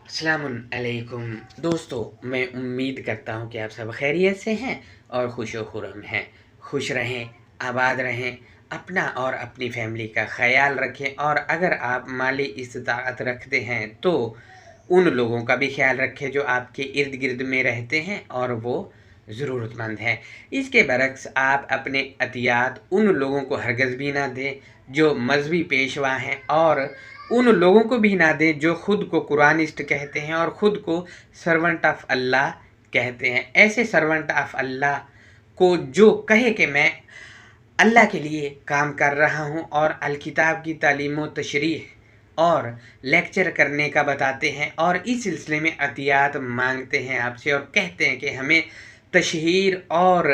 अस्सलामुअलैकुम दोस्तों, मैं उम्मीद करता हूँ कि आप सब खैरियत से हैं और खुश व खुर्रम हैं। खुश रहें, आबाद रहें, अपना और अपनी फैमिली का ख़याल रखें और अगर आप माली इस्ताअत रखते हैं तो उन लोगों का भी ख्याल रखें जो आपके इर्द गिर्द में रहते हैं और वो ज़रूरतमंद हैं। इसके बरक्स आप अपने अतियात उन लोगों को हरगज़ भी ना दें जो मजहबी पेशवा हैं और उन लोगों को भी ना दें जो ख़ुद को कुरानिस्ट कहते हैं और ख़ुद को सर्वेंट ऑफ अल्लाह कहते हैं। ऐसे सर्वेंट ऑफ अल्लाह को जो कहे कि मैं अल्लाह के लिए काम कर रहा हूँ और अल किताब की तालीम व तशरीह और लेक्चर करने का बताते हैं और इस सिलसिले में अतियात मांगते हैं आपसे और कहते हैं कि हमें तशहीर और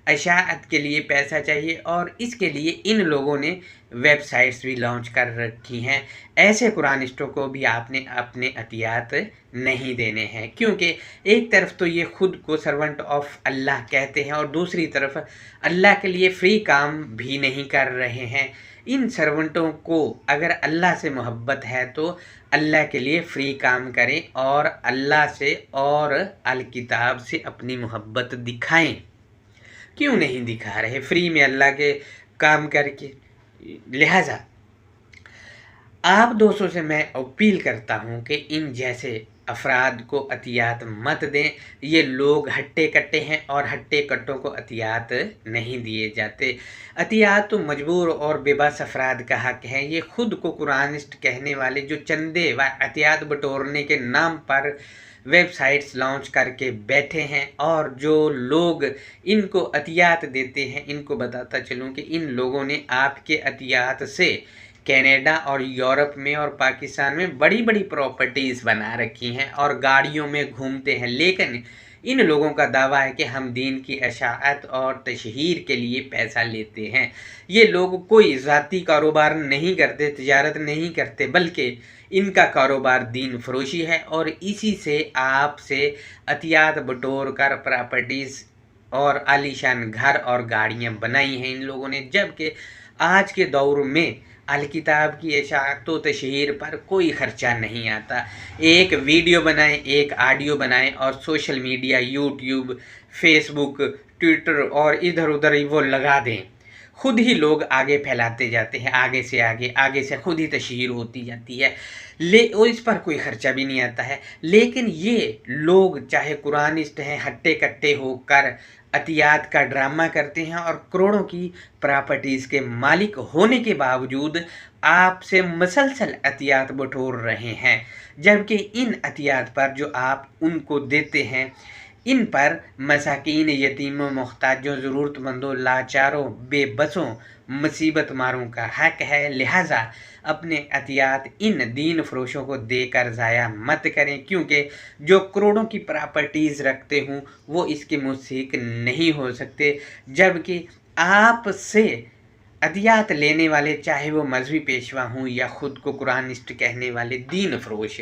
अशाअत के लिए पैसा चाहिए और इसके लिए इन लोगों ने वेबसाइट्स भी लॉन्च कर रखी हैं। ऐसे कुरानिस्टों को भी आपने अपने अतियात नहीं देने हैं, क्योंकि एक तरफ तो ये ख़ुद को सर्वेंट ऑफ अल्लाह कहते हैं और दूसरी तरफ अल्लाह के लिए फ्री काम भी नहीं कर रहे हैं। इन सर्वेंटों को अगर अल्लाह से मोहब्बत है तो अल्लाह के लिए फ़्री काम करें और अल्लाह से और अल किताब से अपनी मोहब्बत दिखाएं। क्यों नहीं दिखा रहे फ्री में अल्लाह के काम करके? लिहाजा आप दोस्तों से मैं अपील करता हूँ कि इन जैसे अफराद को अतियात मत दें। ये लोग हट्टे कट्टे हैं और हट्टे कट्टों को अतियात नहीं दिए जाते। अतियात तो मजबूर और बेबस अफराद का हक है। ये ख़ुद को कुरानिस्ट कहने वाले जो चंदे व अतियात बटोरने के नाम पर वेबसाइट्स लॉन्च करके बैठे हैं और जो लोग इनको अतियात देते हैं, इनको बताता चलूँ कि इन लोगों ने आपके अतियात से कनाडा और यूरोप में और पाकिस्तान में बड़ी बड़ी प्रॉपर्टीज़ बना रखी हैं और गाड़ियों में घूमते हैं। लेकिन इन लोगों का दावा है कि हम दीन की अशाअत और तशहीर के लिए पैसा लेते हैं। ये लोग कोई ज़ाती कारोबार नहीं करते, तिजारत नहीं करते, बल्कि इनका कारोबार दीन फरोशी है और इसी से आपसे अतियात बटोर कर प्रॉपर्टीज़ और आलीशान घर और गाड़ियाँ बनाई हैं इन लोगों ने। जबकि आज के दौर में अल किताब की अशाअत व तशहीर पर कोई ख़र्चा नहीं आता। एक वीडियो बनाएं, एक ऑडियो बनाएं और social media, YouTube, Facebook, Twitter और इधर उधर वो लगा दें। खुद ही लोग आगे फैलाते जाते हैं, आगे से खुद ही तशहीर होती जाती है। और इस पर कोई ख़र्चा भी नहीं आता है। लेकिन ये लोग चाहे कुरानिस्ट हैं, हट्टे कट्टे होकर अतियात का ड्रामा करते हैं और करोड़ों की प्रॉपर्टीज़ के मालिक होने के बावजूद आपसे मसलसल अतियात बटोर रहे हैं। जबकि इन अतियात पर जो आप उनको देते हैं, इन पर मसाकीन, यतीमों, मुहताजों, ज़रूरतमंदों, लाचारों, बेबसों, मुसीबत मारों का हक है। लिहाजा अपने अतियात इन दीन फरोशों को देकर ज़ाया मत करें, क्योंकि जो करोड़ों की प्रॉपर्टीज़ रखते हूँ वो इसके मुस्तहिक नहीं हो सकते। जबकि आपसे अतियात लेने वाले, चाहे वो मजहबी पेशवा हों या ख़ुद को कुरानिस्ट कहने वाले दीन फरोश,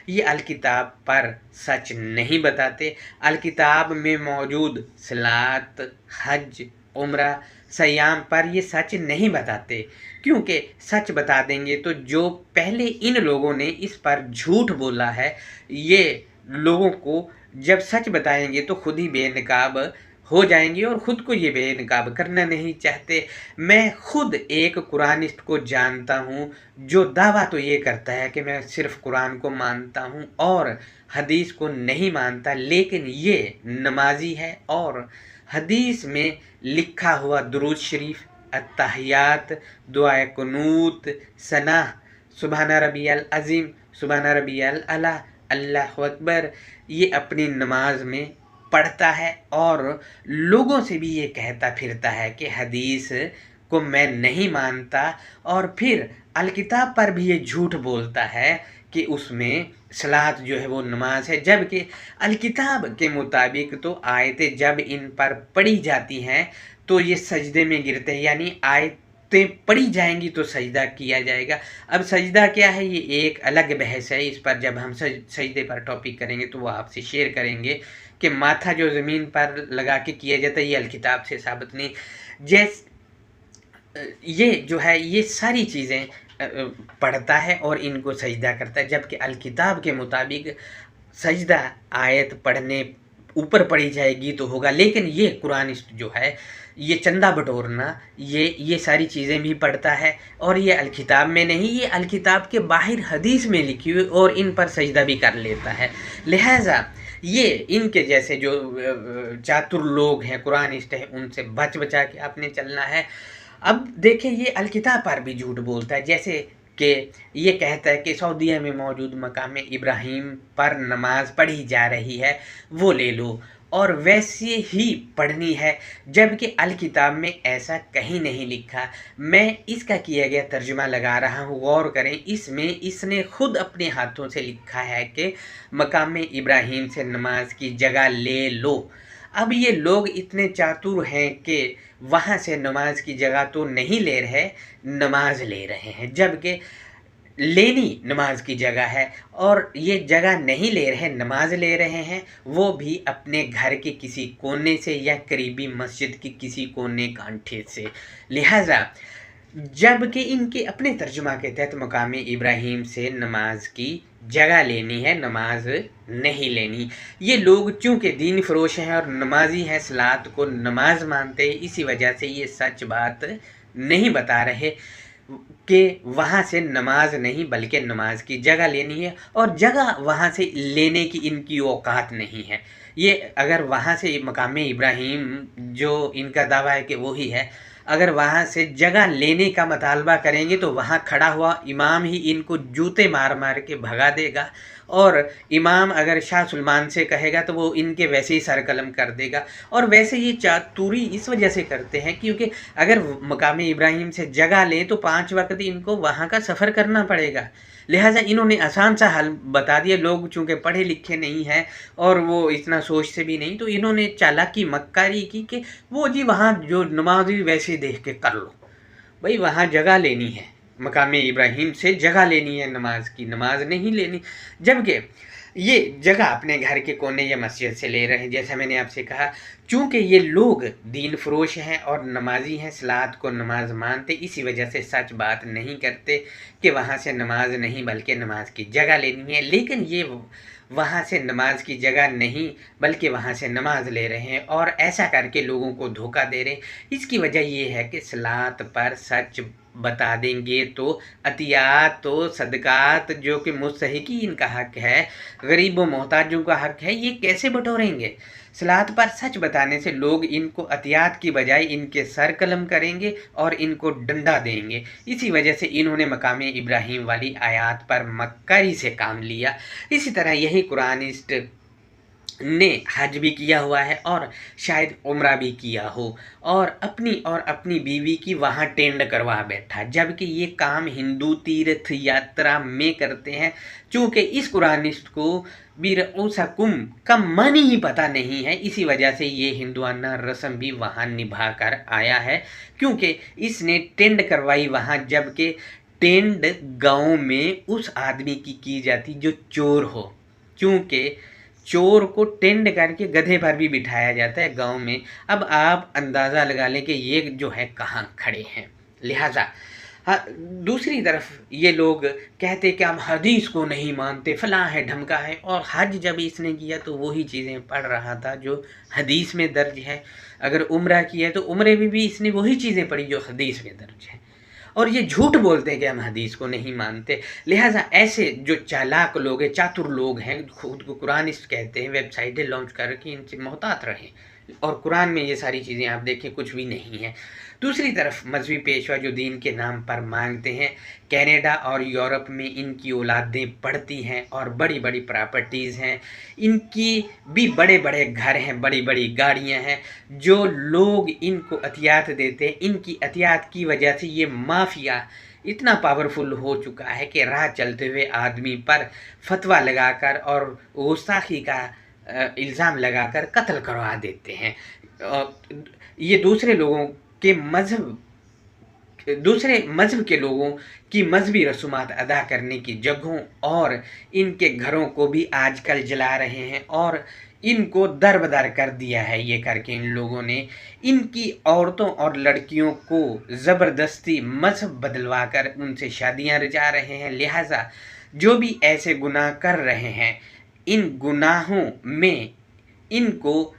ये अल किताब पर सच नहीं बताते। अल किताब में मौजूद सलात, हज, उम्रा, सयाम पर ये सच नहीं बताते, क्योंकि सच बता देंगे तो जो पहले इन लोगों ने इस पर झूठ बोला है, ये लोगों को जब सच बताएंगे तो खुद ही बेनकाब हो जाएंगे और ख़ुद को ये बेनकाब करना नहीं चाहते। मैं खुद एक कुरानिस्ट को जानता हूँ जो दावा तो ये करता है कि मैं सिर्फ़ कुरान को मानता हूँ और हदीस को नहीं मानता, लेकिन ये नमाजी है और हदीस में लिखा हुआ दुरूद शरीफ, अत्तहियात, दुआए कुनूत, सनाह, सुबहान रब्बियल अज़ीम, सुबहान रब्बियल अला, अल्लाहु अकबर, ये अपनी नमाज में पढ़ता है और लोगों से भी ये कहता फिरता है कि हदीस को मैं नहीं मानता, और फिर अल किताब पर भी ये झूठ बोलता है कि उसमें सलात जो है वो नमाज है। जबकि अल किताब के मुताबिक तो आयतें जब इन पर पढ़ी जाती हैं तो ये सजदे में गिरते हैं, यानी आयतें पढ़ी जाएंगी तो सजदा किया जाएगा। अब सजदा क्या है ये एक अलग बहस है, इस पर जब हम सजदे पर टॉपिक करेंगे तो वो आपसे शेयर करेंगे कि माथा जो ज़मीन पर लगा के किया जाता है ये अल किताब से साबित नहीं। ये जो है ये सारी चीज़ें पढ़ता है और इनको सजदा करता है, जबकि अलकिताब के मुताबिक सजदा आयत पढ़ने ऊपर पढ़ी जाएगी तो होगा, लेकिन ये कुरानिस्ट जो है ये चंदा बटोरना ये सारी चीज़ें भी पढ़ता है, और ये अलकिताब में नहीं, ये अलकिताब के बाहर हदीस में लिखी हुई और इन पर सजदा भी कर लेता है। लिहाजा ये इनके जैसे जो चातुर लोग हैं, कुरानिस्ट हैं, उनसे बच बचा के आपने चलना है। अब देखें, ये अलकिताब पर भी झूठ बोलता है, जैसे कि ये कहता है कि सऊदीया में मौजूद मकाम इब्राहिम पर नमाज पढ़ी जा रही है, वो ले लो और वैसे ही पढ़नी है, जबकि अलकिताब में ऐसा कहीं नहीं लिखा। मैं इसका किया गया तर्जुमा लगा रहा हूँ, गौर करें, इसमें इसने खुद अपने हाथों से लिखा है कि मकाम इब्राहिम से नमाज की जगह ले लो। अब ये लोग इतने चातुर हैं कि वहाँ से नमाज की जगह तो नहीं ले रहे, नमाज ले रहे हैं, जबकि लेनी नमाज की जगह है, और ये जगह नहीं ले रहे, नमाज ले रहे हैं, वो भी अपने घर के किसी कोने से या करीबी मस्जिद की किसी कोने कांठे से। लिहाजा जबकि इनके अपने तर्जुमा के तहत मकामी इब्राहिम से नमाज की जगह लेनी है, नमाज नहीं लेनी। ये लोग चूँकि दीन फरोश हैं और नमाजी हैं, सलात को नमाज मानते हैं, इसी वजह से ये सच बात नहीं बता रहे कि वहाँ से नमाज नहीं बल्कि नमाज की जगह लेनी है, और जगह वहाँ से लेने की इनकी औकात नहीं है। ये अगर वहाँ से मकाम इब्राहिम जो इनका दावा है कि वही है, अगर वहाँ से जगह लेने का मुतालबा करेंगे तो वहाँ खड़ा हुआ इमाम ही इनको जूते मार मार के भगा देगा, और इमाम अगर शाह सुलेमान से कहेगा तो वो इनके वैसे ही सर कलम कर देगा। और वैसे ये चातुरी इस वजह से करते हैं क्योंकि अगर मकाम इब्राहिम से जगह लें तो 5 वक्त इनको वहाँ का सफ़र करना पड़ेगा। लिहाजा इन्होंने आसान सा हल बता दिया। लोग चूँकि पढ़े लिखे नहीं हैं और वो इतना सोचते भी नहीं, तो इन्होंने चालाकी मक्कारी की कि वो जी वहाँ जो नमाज़ी वैसे देख के कर लो, भाई वहाँ जगह लेनी है, मकाम इब्राहिम से जगह लेनी है नमाज की, नमाज नहीं लेनी। जबकि ये जगह अपने घर के कोने या मस्जिद से ले रहे हैं। जैसा मैंने आपसे कहा, चूँकि ये लोग दीन फरोश हैं और नमाजी हैं, सलात को नमाज मानते, इसी वजह से सच बात नहीं करते कि वहाँ से नमाज नहीं बल्कि नमाज की जगह लेनी है। लेकिन ये वहाँ से नमाज की जगह नहीं बल्कि वहाँ से नमाज ले रहे हैं और ऐसा करके लोगों को धोखा दे रहे हैं। इसकी वजह ये है कि सलात पर सच बता देंगे तो अतियात तो सदकात जो कि मुस्तहिकीन का हक़ है, गरीब व मोहताजों का हक़ है, ये कैसे बटोरेंगे? सलात पर सच बताने से लोग इनको अतियात की बजाय इनके सर कलम करेंगे और इनको डंडा देंगे। इसी वजह से इन्होंने मकाम इब्राहिम वाली आयात पर मक्कारी से काम लिया। इसी तरह यही कुरानिस्ट ने हज भी किया हुआ है और शायद उम्रा भी किया हो और अपनी बीवी की वहाँ टेंड करवा बैठा, जबकि ये काम हिंदू तीर्थ यात्रा में करते हैं। चूँकि इस कुरानिस्ट को बिरउसकुम का मानी ही पता नहीं है, इसी वजह से ये हिंदुआना रस्म भी वहाँ निभा कर आया है, क्योंकि इसने टेंड करवाई वहाँ, जबकि टेंड गाँव में उस आदमी की जाती जो चोर हो। चूँकि चोर को टेंड करके गधे पर भी बिठाया जाता है गांव में। अब आप अंदाज़ा लगा लें कि ये जो है कहाँ खड़े हैं। लिहाजा दूसरी तरफ ये लोग कहते कि हम हदीस को नहीं मानते, फलां है ढमका है, और हज जब इसने किया तो वही चीज़ें पढ़ रहा था जो हदीस में दर्ज है। अगर उम्रा किया तो उम्रे में भी इसने वही चीज़ें पढ़ी जो हदीस में दर्ज है, और ये झूठ बोलते हैं कि हम हदीस को नहीं मानते। लिहाजा ऐसे जो चालाक लोग हैं, चातुर लोग हैं, खुद को कुरानिस्ट कहते हैं, वेबसाइटें लॉन्च करके इनसे मोहतात रहें। और कुरान में ये सारी चीज़ें आप देखें कुछ भी नहीं है। दूसरी तरफ मजहबी पेशवा जो दीन के नाम पर मांगते हैं, कनाडा और यूरोप में इनकी औलादें पढ़ती हैं और बड़ी बड़ी प्रॉपर्टीज़ हैं, इनकी भी बड़े बड़े घर हैं, बड़ी बड़ी गाड़ियां हैं। जो लोग इनको अतियात देते हैं, इनकी अतियात की वजह से ये माफिया इतना पावरफुल हो चुका है कि राह चलते हुए आदमी पर फतवा लगाकर और गुस्ताखी का इल्ज़ाम लगाकर कत्ल करवा देते हैं। ये दूसरे मज़हब के लोगों की मजहबी रसूमात अदा करने की जगहों और इनके घरों को भी आजकल जला रहे हैं और इनको दरबदर कर दिया है ये करके इन लोगों ने। इनकी औरतों और लड़कियों को ज़बरदस्ती मज़हब बदलवा कर उनसे शादियां रचा रहे हैं। लिहाजा जो भी ऐसे गुनाह कर रहे हैं, इन गुनाहों में इनको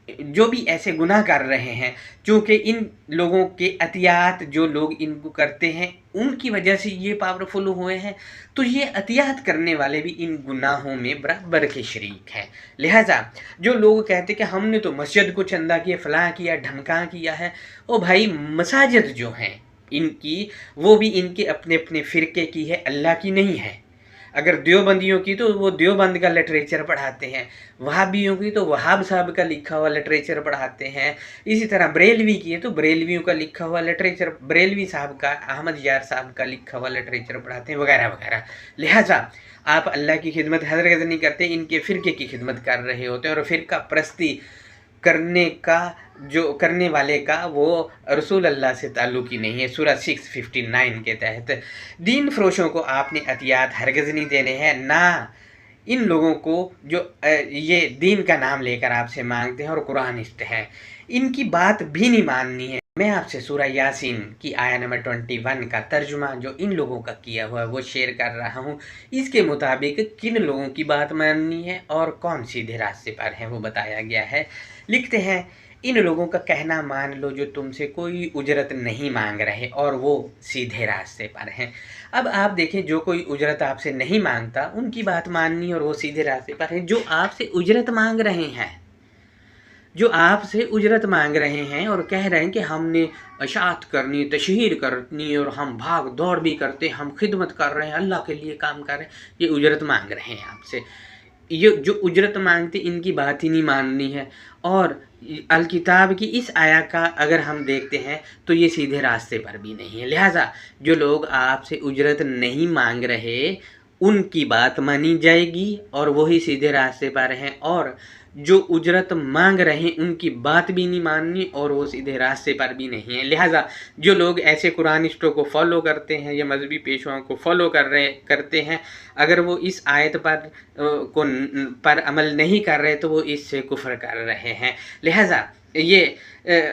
जो भी ऐसे गुनाह कर रहे हैं, चूँकि इन लोगों के अतियात जो लोग इनको करते हैं उनकी वजह से ये पावरफुल हुए हैं, तो ये अतियात करने वाले भी इन गुनाहों में बराबर के शरीक हैं। लिहाजा जो लोग कहते कि हमने तो मस्जिद को चंदा किया, फलां किया, ढमका किया है, ओ भाई मसाजिद जो हैं इनकी, वो भी इनके अपने अपने फ़िरके की है, अल्लाह की नहीं है। अगर देवबंदियों की तो वो देवबंद का लिटरेचर पढ़ाते हैं, वहाबियों की तो वहाब साहब का लिखा हुआ लिटरेचर पढ़ाते हैं, इसी तरह बरेलवी की है तो बरेलवियों का लिखा हुआ लिटरेचर, बरेलवी साहब का, अहमद यार साहब का लिखा हुआ लिटरेचर पढ़ाते हैं, वगैरह वगैरह। लिहाजा आप अल्लाह की खिदमत हरगिज़ नहीं करते, इनके फ़िरके की खिदमत कर रहे होते हैं। और फ़िरका परस्ती करने वाले का वो रसूल अल्लाह से ताल्लुक़ ही नहीं है। सूरह 659 के तहत दीन फरोशों को आपने अतियात हरगिज़ नहीं देने हैं, ना इन लोगों को जो ये दीन का नाम लेकर आपसे मांगते हैं और कुरानिस्ट हैं, इनकी बात भी नहीं माननी है। मैं आपसे सूरह यासीन की आया नंबर 21 का तर्जुमा जो इन लोगों का किया हुआ है वो शेयर कर रहा हूँ। इसके मुताबिक किन लोगों की बात माननी है और कौन सीधे रास्ते पर हैं वो बताया गया है। लिखते हैं, इन लोगों का कहना मान लो जो तुमसे कोई उजरत नहीं मांग रहे और वो सीधे रास्ते पर हैं। अब आप देखें, जो कोई उजरत आपसे नहीं मांगता उनकी बात माननी और वो सीधे रास्ते पर हैं। जो आपसे उजरत मांग रहे हैं, जो आपसे उजरत मांग रहे हैं और कह रहे हैं कि हमने अशात करनी, तशहीर करनी और हम भाग दौड़ भी करते, हम खिदमत कर रहे हैं, अल्लाह के लिए काम कर रहे हैं, ये उजरत मांग रहे हैं आपसे। ये जो उजरत मांगते इनकी बात ही नहीं माननी है। और अल किताब की इस आया का अगर हम देखते हैं तो ये सीधे रास्ते पर भी नहीं है। लिहाजा जो लोग आपसे उजरत नहीं मांग रहे उनकी बात मानी जाएगी और वही सीधे रास्ते पर हैं, और जो उजरत मांग रहे हैं उनकी बात भी नहीं माननी और वो सीधे रास्ते पर भी नहीं है। लिहाजा जो लोग ऐसे कुरानिस्टों को फॉलो करते हैं या मजहबी पेशवाओं को फॉलो करते हैं, अगर वो इस आयत पर अमल नहीं कर रहे तो वो इससे कुफ्र कर रहे हैं। लिहाजा ये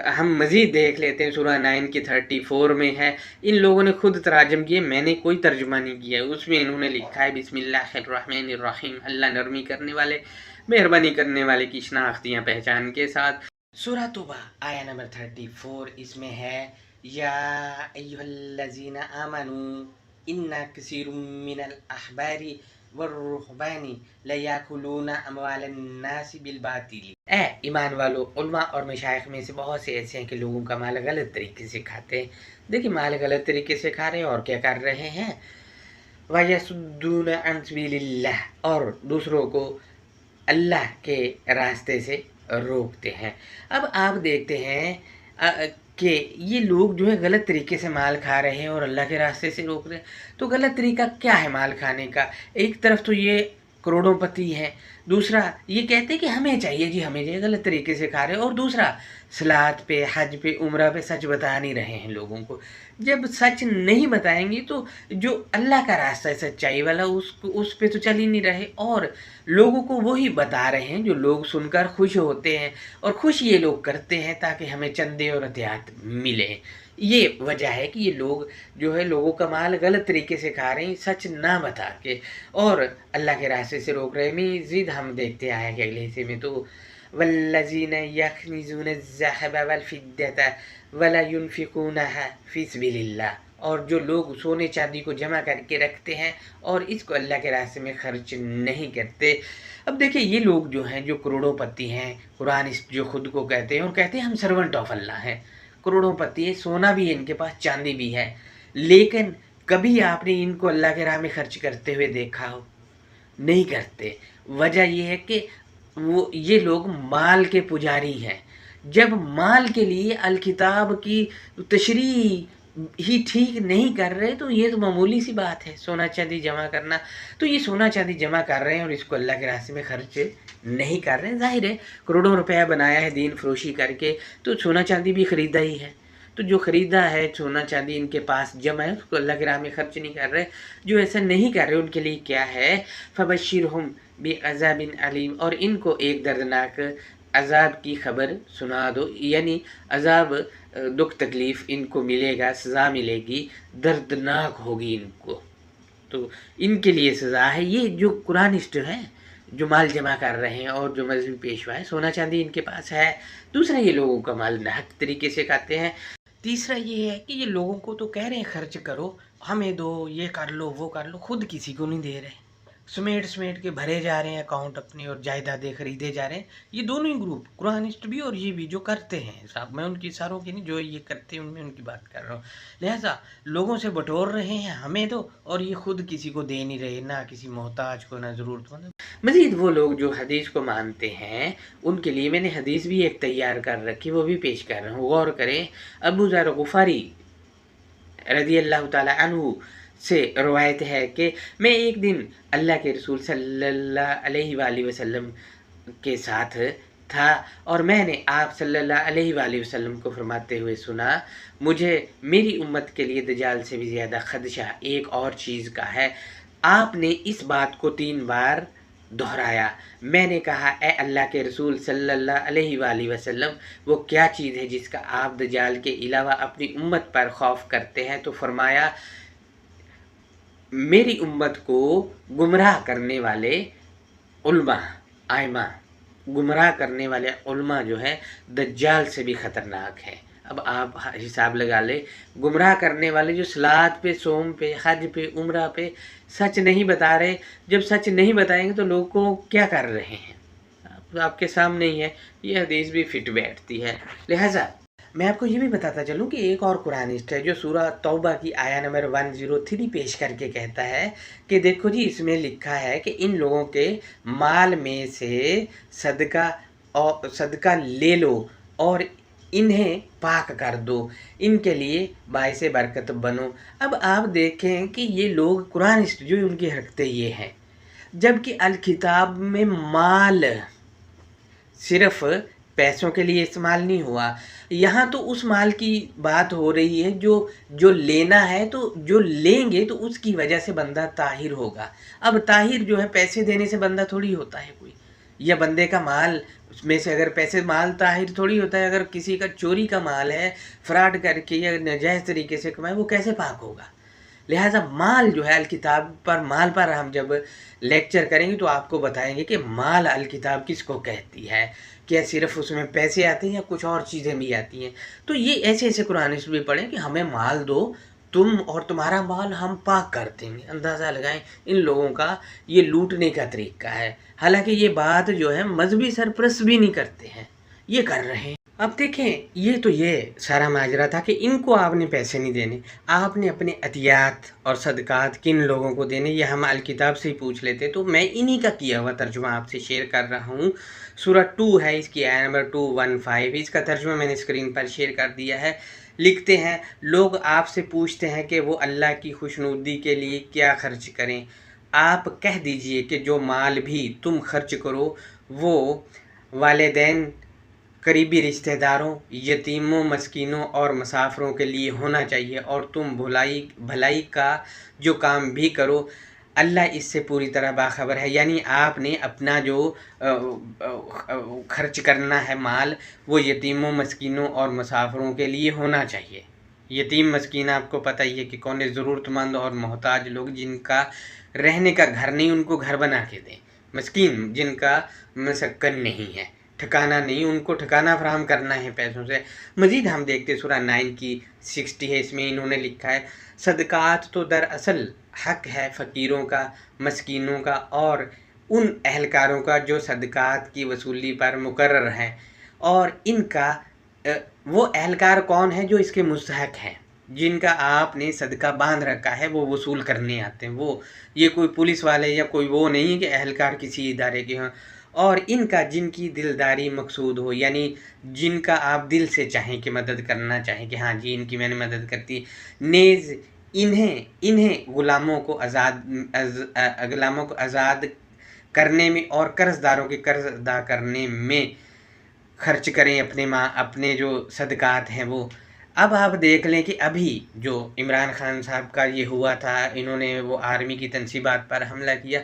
हम मज़ीद देख लेते हैं। सूरह 9 की 34 में है, इन लोगों ने खुद तराजम किए, मैंने कोई तर्जुमा नहीं किया। उसमें इन्होंने लिखा है बिस्मिल्लाहिर्रहमानिर्रहीम, अल्लाह नरमी करने वाले मेहरबानी करने वाले की शनाख्तियाँ पहचान के साथ। सूरह तौबा आया नंबर 34, इसमें है या अय्युहल्लज़ीना आमनू इन्ना कसीरुम मिनल अहबारी वर्रुहबानी लयाकुलूना अमवालन नासी बिल बातिल। ए ईमान वालों, उलमा और मशाइख में से बहुत से ऐसे हैं कि लोगों का माल गलत तरीके से खाते हैं। देखिए, माल गलत तरीके से खा रहे हैं और क्या कर रहे हैं, वयसुद्दूना अन सबीलिल्लाह, और दूसरों को अल्लाह के रास्ते से रोकते हैं। अब आप देखते हैं कि ये लोग जो है गलत तरीके से माल खा रहे हैं और अल्लाह के रास्ते से रोक रहे हैं। तो गलत तरीका क्या है माल खाने का? एक तरफ तो ये करोड़ोंपति है, दूसरा ये कहते हैं कि हमें चाहिए जी, हमें चाहिए, गलत तरीके से खा रहे हैं। और दूसरा सलात पे, हज पे, उम्रा पे सच बता नहीं रहे हैं लोगों को। जब सच नहीं बताएंगे तो जो अल्लाह का रास्ता है सच्चाई वाला उस पे तो चल ही नहीं रहे, और लोगों को वही बता रहे हैं जो लोग सुनकर खुश होते हैं। और खुश ये लोग करते हैं ताकि हमें चंदे और एहतियात मिले। ये वजह है कि ये लोग जो है लोगों का माल गलत तरीके से खा रहे हैं, सच ना बता के, और अल्लाह के रास्ते से रोक रहे हैं। मज़ीद हम देखते आए कि अगले हिस्से में तो वल्लज़ीना यक्निज़ूना ज़हब वल फिद्दता वला युनफ़िक़ूनहा फ़ी सबिलिल्लाह, और जो लोग सोने चांदी को जमा करके रखते हैं और इसको अल्लाह के रास्ते में खर्च नहीं करते। अब देखिए, ये लोग जो हैं, जो करोड़ोंपति हैं, कुरानिस्ट जो खुद को कहते हैं और कहते हैं हम सर्वेंट ऑफ अल्लाह हैं, करोड़ोंपति है, सोना भी है इनके पास, चांदी भी है, लेकिन कभी आपने इनको अल्लाह के राह में खर्च करते हुए देखा हो? नहीं करते। वजह यह है कि वो ये लोग माल के पुजारी हैं। जब माल के लिए अल किताब की तशरीह ही ठीक नहीं कर रहे तो ये तो मामूली सी बात है, सोना चांदी जमा करना। तो ये सोना चांदी जमा कर रहे हैं और इसको अल्लाह के रास्ते में खर्च नहीं कर रहे हैं। जाहिर है करोड़ों रुपया बनाया है दीन फरोशी करके, तो सोना चांदी भी ख़रीदा ही है। تو جو خریدا ہے سونا چاندی ان کے پاس جمع ہے اس کو اللہ کی راہ میں خرچ نہیں کر رہے، جو ایسا نہیں کر رہے ان کے لیے کیا ہے، فبشرہم بعذاب علیم، اور ان کو ایک دردناک عذاب کی خبر سنا دو، یعنی عذاب دکھ تکلیف ان کو ملے گا، سزا ملے گی، دردناک ہوگی ان کو، تو ان کے لیے سزا ہے۔ یہ جو قرآنسٹ ہیں جو مال جمع کر رہے ہیں اور جو مذہبی پیشوا ہے، سونا چاندی ان کے پاس ہے، دوسرا یہ لوگوں کا مال ناحق طریقے سے کھاتے ہیں، تیسرا یہ ہے کہ یہ لوگوں کو تو کہہ رہے ہیں خرچ کرو، ہمیں دو، یہ کر لو وہ کر لو، خود کسی کو نہیں دے رہے، سمیٹ کے بھرے جا رہے ہیں اکاؤنٹ اپنی اور جائیدادیں خریدے جا رہے ہیں۔ یہ دونوں ہی گروپ، قرآنسٹ بھی اور یہ بھی جو کرتے ہیں، صاحب میں ان کی ساروں کی نہیں، جو یہ کرتے ہیں ان میں ان کی بات کر رہا ہوں، لہٰذا لوگوں سے بٹور رہے ہیں ہمیں دو، اور یہ خود کسی کو دے نہیں رہے، نہ کسی محتاج کو، نہ ضرورت مند۔ مزید وہ لوگ جو حدیث کو مانتے ہیں ان کے لیے میں نے حدیث بھی ایک تیار کر رکھی، وہ بھی پیش کر رہا ہوں، غور کریں۔ ابو ذر غفاری رضی اللہ تعالی عنہ سے روایت ہے کہ میں ایک دن اللہ کے رسول صلی اللہ علیہ وآلہ وسلم کے ساتھ تھا، اور میں نے آپ صلی اللہ علیہ وآلہ وسلم کو فرماتے ہوئے سنا، مجھے میری امت کے لیے دجال سے بھی زیادہ خدشہ ایک اور چیز کا ہے۔ آپ نے اس بات کو 3 بار دہرایا۔ میں نے کہا اے اللہ کے رسول صلی اللہ علیہ وآلہ وسلم، وہ کیا چیز ہے جس کا آپ دجال کے علاوہ اپنی امت پر خوف کرتے ہیں؟ تو فرمایا، میری امت کو گمراہ کرنے والے علماء، ائمہ، گمراہ کرنے والے علماء جو ہے دجال سے بھی خطرناک ہے۔ اب آپ حساب لگا لیں، گمراہ کرنے والے جو صلاۃ پہ، صوم پہ، حج پہ، عمرہ پہ سچ نہیں بتا رہے، جب سچ نہیں بتائیں گے تو لوگوں کو کیا کر رہے ہیں، آپ کے سامنے ہی ہے، یہ حدیث بھی فٹ بیٹھتی ہے۔ لہٰذا میں آپ کو یہ بھی بتاتا چلوں کہ ایک اور قرآنسٹ ہے جو سورہ توبہ کی آیہ نمبر 103 پیش کر کے کہتا ہے کہ دیکھو جی، اس میں لکھا ہے کہ ان لوگوں کے مال میں سے صدقہ لے لو اور انہیں پاک کر دو، ان کے لیے باعث برکت بنو۔ اب آپ دیکھیں کہ یہ لوگ قرآنسٹ جو ان کی حرکتیں یہ ہیں، جبکہ الکتاب میں مال صرف پیسوں کے لیے استعمال نہیں ہوا، یہاں تو اس مال کی بات ہو رہی ہے جو لینا ہے، تو جو لیں گے تو اس کی وجہ سے بندہ طاہر ہوگا۔ اب طاہر جو ہے پیسے دینے سے بندہ تھوڑی ہوتا ہے کوئی، یا بندے کا مال اس میں سے اگر پیسے، مال طاہر تھوڑی ہوتا ہے، اگر کسی کا چوری کا مال ہے، فراڈ کر کے یا ناجائز طریقے سے کمائے، وہ کیسے پاک ہوگا؟ لہٰذا مال جو ہے الکتاب پر، مال پر ہم جب لیکچر کریں گے تو آپ کو بتائیں گے کہ مال الکتاب کس کو کہتی ہے، کیا صرف اس میں پیسے آتے ہیں یا کچھ اور چیزیں بھی آتی ہیں؟ تو یہ ایسے قرآنسٹ بھی پڑھیں کہ ہمیں مال دو، تم اور تمہارا مال ہم پاک کر دیں گے۔ اندازہ لگائیں ان لوگوں کا یہ لوٹنے کا طریقہ ہے، حالانکہ یہ بات جو ہے مذہبی سرپرست بھی نہیں کرتے ہیں، یہ کر رہے ہیں۔ اب دیکھیں، یہ سارا ماجرا تھا کہ ان کو آپ نے پیسے نہیں دینے، آپ نے اپنے عطیات اور صدقات کن لوگوں کو دینے، یہ ہم الکتاب سے ہی پوچھ لیتے۔ تو میں انہی کا کیا ہوا ترجمہ آپ سے شیئر کر رہا ہوں۔ سورہ 2 ہے، اس کی آیہ نمبر 215، اس کا ترجمہ میں نے اسکرین پر شیئر کر دیا ہے۔ لکھتے ہیں، لوگ آپ سے پوچھتے ہیں کہ وہ اللہ کی خوشنودی کے لیے کیا خرچ کریں، آپ کہہ دیجئے کہ جو مال بھی تم خرچ کرو وہ والدین، قریبی رشتہ داروں، یتیموں، مسکینوں اور مسافروں کے لیے ہونا چاہیے، اور تم بھلائی کا جو کام بھی کرو اللہ اس سے پوری طرح باخبر ہے۔ یعنی آپ نے اپنا جو خرچ کرنا ہے مال، وہ یتیموں، مسکینوں اور مسافروں کے لیے ہونا چاہیے۔ یتیم مسکین آپ کو پتہ ہی ہے کہ کون ہے، ضرورت مند اور محتاج لوگ جن کا رہنے کا گھر نہیں، ان کو گھر بنا کے دیں۔ مسکین جن کا مسکن نہیں ہے، ٹھکانہ نہیں، ان کو ٹھکانہ فراہم کرنا ہے پیسوں سے۔ مزید ہم دیکھتے سورہ 9 کی 60 ہے، اس میں انہوں نے لکھا ہے، صدقات تو دراصل حق ہے فقیروں کا، مسکینوں کا اور ان اہلکاروں کا جو صدقات کی وصولی پر مقرر ہیں، اور ان کا وہ اہلکار کون ہے جو اس کے مستحق ہیں، جن کا آپ نے صدقہ باندھ رکھا ہے، وہ وصول کرنے آتے ہیں، یہ کوئی پولیس والے یا کوئی وہ نہیں ہے کہ اہلکار کسی ادارے کے ہوں، اور ان کا جن کی دلداری مقصود ہو، یعنی جن کا آپ دل سے چاہیں کہ مدد کرنا چاہیں کہ ہاں جی ان کی میں نے مدد کرتی، نیز انہیں غلاموں کو آزاد کرنے میں اور قرض داروں کے قرض ادا کرنے میں خرچ کریں، اپنے جو صدقات ہیں وہ अब आप देख लें कि अभी जो इमरान खान साहब का ये हुआ था, इन्होंने वो आर्मी की तनसीबात पर हमला किया,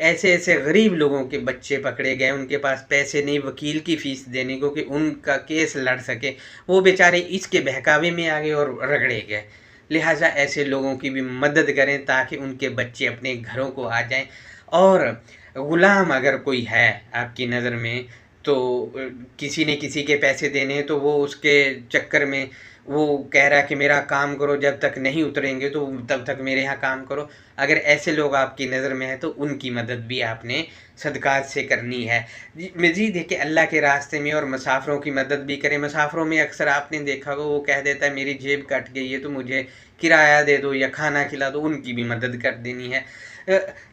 ऐसे ऐसे गरीब लोगों के बच्चे पकड़े गए, उनके पास पैसे नहीं वकील की फ़ीस देने को कि उनका केस लड़ सके, वो बेचारे इसके बहकावे में आ गए और रगड़े गए। लिहाजा ऐसे लोगों की भी मदद करें ताकि उनके बच्चे अपने घरों को आ जाएं। और ग़ुलाम अगर कोई है आपकी नज़र में, तो किसी ने किसी के पैसे देने हैं तो वो उसके चक्कर में वो कह रहा है कि मेरा काम करो, जब तक नहीं उतरेंगे तो तब तक मेरे यहाँ काम करो। अगर ऐसे लोग आपकी नज़र में हैं तो उनकी मदद भी आपने सदक़ात से करनी है। मज़ीद है कि अल्लाह के रास्ते में और मुसाफ़िरों की मदद भी करें। मुसाफ़िरों में अक्सर आपने देखा होगा वो कह देता है मेरी जेब कट गई है तो मुझे किराया दे दो या खाना खिला दो, उनकी भी मदद कर देनी है।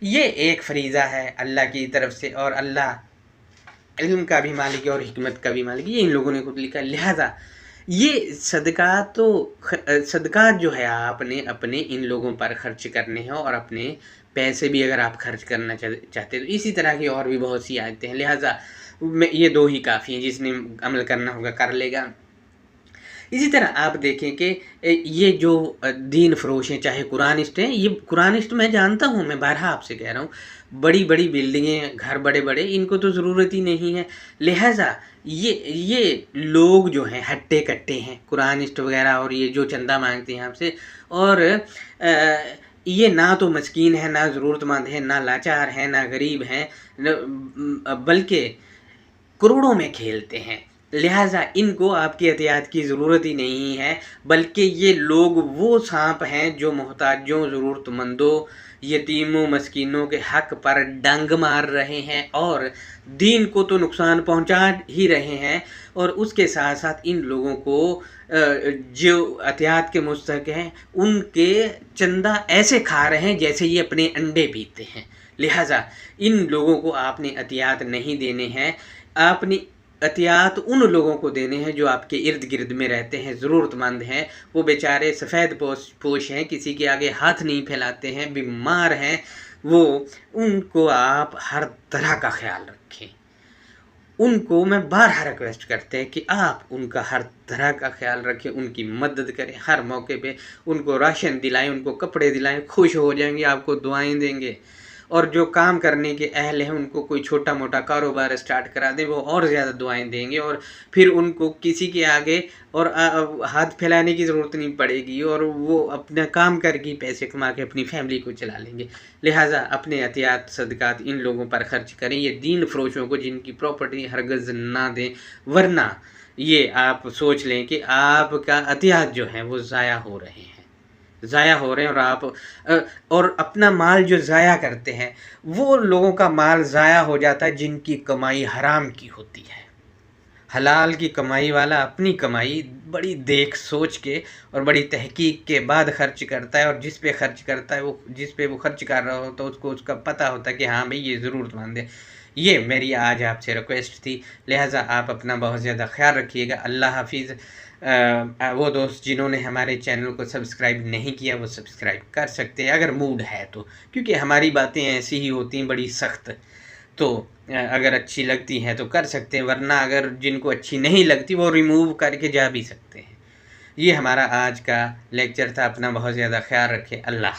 ये एक फ़रीज़ा है अल्लाह की तरफ से, और अल्लाह इल्म का भी मालिक है और हिकमत का भी मालिक है, ये इन लोगों ने खुद लिखा। लिहाजा ये सदक़ात तो सदक़ात जो है आपने अपने इन लोगों पर खर्च करने हैं, और अपने पैसे भी अगर आप खर्च करना चाहते हैं तो इसी तरह की और भी बहुत सी आयतें हैं। लिहाजा ये 2 ही काफ़ी हैं, जिसने अमल करना होगा कर लेगा। इसी तरह आप देखें कि ये जो दीन फ़रोश हैं, चाहे कुरानिस्ट हैं, ये कुरानिस्ट मैं जानता हूँ, मैं बारहा आपसे कह रहा हूँ, बड़ी बड़ी बिल्डिंगें, घर बड़े बड़े, इनको तो ज़रूरत ही नहीं है। लिहाजा ये लोग जो हैं हट्टे कट्टे हैं, कुरानिस्ट वगैरह, और ये जो चंदा मांगते हैं आपसे, और ये ना तो मस्कीन है, ना ज़रूरतमंद है, ना लाचार हैं, ना गरीब हैं, बल्कि करोड़ों में खेलते हैं। लिहाजा इनको आपकी एहतियात की ज़रूरत ही नहीं है, बल्कि ये लोग वो सांप हैं जो मोहताजों, ज़रूरतमंदों, यतीमों, मस्कीनों के हक़ पर डंग मार रहे हैं और दीन को तो नुकसान पहुंचा ही रहे हैं, और उसके साथ साथ इन लोगों को जो एहतियात के मुस्तहिक़ हैं उनके चंदा ऐसे खा रहे हैं जैसे ये अपने अंडे पीते हैं। लिहाजा इन लोगों को आपने एहतियात नहीं देने हैं, आपने एहतियात उन लोगों को देने हैं जो आपके इर्द गिर्द में रहते हैं, ज़रूरतमंद हैं, वो बेचारे सफ़ेद पोश हैं, किसी के आगे हाथ नहीं फैलाते हैं, बीमार हैं, वो उनको आप हर तरह का ख्याल रखें। उनको मैं बारहा रिक्वेस्ट करते हैं कि आप उनका हर तरह का ख्याल रखें, उनकी मदद करें, हर मौके पे उनको राशन दिलाएं, उनको कपड़े दिलाएं, खुश हो जाएंगे, आपको दुआएं देंगे। और जो काम करने के अहल हैं उनको कोई छोटा मोटा कारोबार स्टार्ट करा दें, वो और ज़्यादा दुआएं देंगे, और फिर उनको किसी के आगे और हाथ फैलाने की ज़रूरत नहीं पड़ेगी, और वो अपना काम करके पैसे कमा के अपनी फैमिली को चला लेंगे। लिहाजा अपने एहतियात सदक़ात इन लोगों पर खर्च करें, ये दीन फ़रोशों को जिनकी प्रॉपर्टी हरगिज़ ना दें, वरना ये आप सोच लें कि आपका एहतियात जो है वो ज़ाया हो रहे हैं, और आप और अपना माल जो ज़ाया करते हैं वो लोगों का माल ज़ाया हो जाता है जिनकी कमाई हराम की होती है। हलाल की कमाई वाला अपनी कमाई बड़ी देख सोच के और बड़ी तहकीक के बाद खर्च करता है, और जिस पे खर्च करता है वो जिस पे वो खर्च कर रहा हो तो उसको उसका पता होता है कि हाँ भाई ये ज़रूरतमंद है। ये मेरी आज आपसे रिक्वेस्ट थी, लिहाजा आप अपना बहुत ज़्यादा ख्याल रखिएगा। अल्लाह हाफिज़। वो दोस्त जिन्होंने हमारे चैनल को सब्सक्राइब नहीं किया वो सब्सक्राइब कर सकते हैं अगर मूड है तो, क्योंकि हमारी बातें ऐसी ही होती हैं बड़ी सख्त, तो अगर अच्छी लगती हैं तो कर सकते हैं, वरना अगर जिनको अच्छी नहीं लगती वो रिमूव करके जा भी सकते हैं। ये हमारा आज का लेक्चर था। अपना बहुत ज़्यादा ख्याल रखें। अल्लाह।